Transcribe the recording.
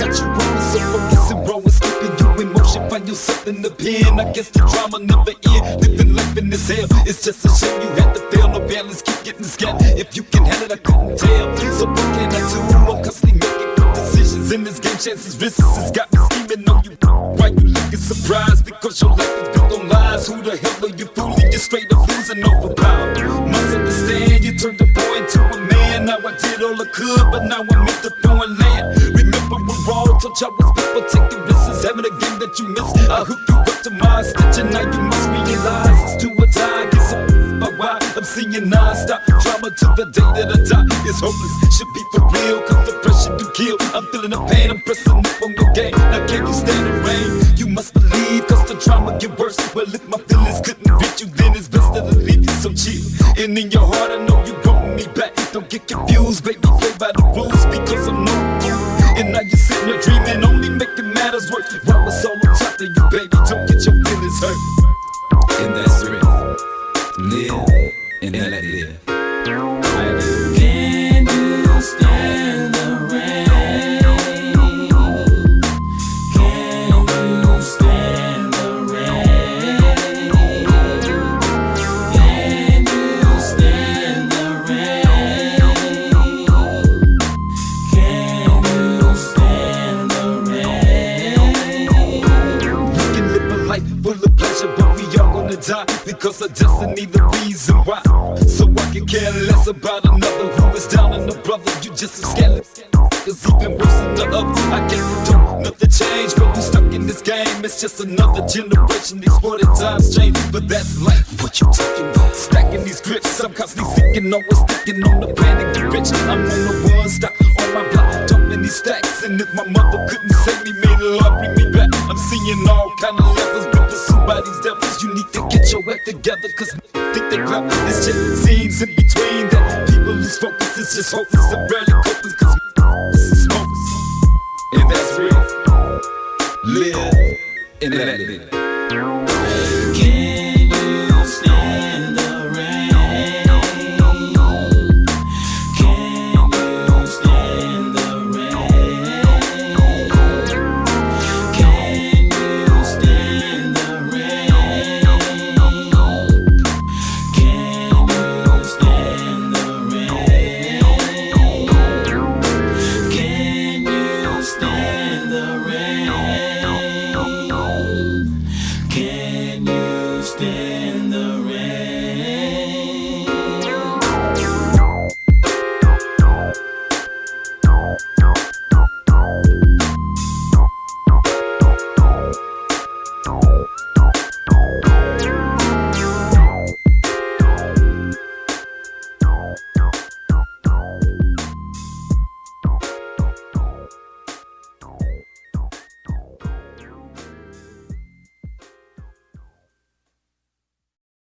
got you rolling, so focus and rolling, skipping you in motion, find yourself in the pen. I guess the drama never end, living life in this hell. It's just a shame you had to fail, no balance, keep getting scared. If you can handle it, I couldn't tell. So what can I do? I'm constantly making good decisions in this game. Chances, risks, it's got me scheming on you. Why you looking surprised? Because your life is built on lies. Who the hell are you fooling? You're straight up losing overpower. Must understand, you turned a boy into a man. Now I did all I could, but now I'm in the foreign land. Remember we're all told y'all was people taking risks, having a game that you miss. I hook you up to my stitch, and now you must realize it's do or die. Get so by why I'm seeing non-stop drama to the day that I die. It's hopeless, should be for real, cause the pressure do kill. I'm feeling the pain, I'm pressing up on your game. Now can you stand the rain? You must believe, cause the drama get worse. Well, if my feelings couldn't reach you, then it's best to leave you so chill. And in your heart I know you want me back. Don't get confused, baby, play by the rules, because I'm no fool. And now you're sitting there dreaming, only making matters worse. While it's all on top of you, baby, don't get your feelings hurt. And that's real. Live and let it live. Can you stand the rain? Can you stand the rain? Can you stand the rain? Can you stand the rain? We can live a life full of pleasure, but we all gonna die because of destiny, the reason why. So I can care less about another who is down on the brother. You just a scandal, it's even worse than the other. I guess it don't nothing change, but we stuck in this game. It's just another generation, exploited times change. But that's life, what you talking about? Stacking these grips, I'm constantly seeking, always thinking on the plan to get rich. I'm on the one stop on my block, dumping these stacks. And if my mother couldn't save me, may the Lord bring me back. I'm seeing all kind of levels, but pursued by these devils. You need to get your act together, cause think they clever. It's just scenes in between that people lose focus. It's just hopeless and barely coping, cause this is hopeless. And that's real. Live and let it live. Can you stand the rain? Can you stand the rain? Can you stand the rain? Can you stand the rain? Can you stand the rain? Can you stand?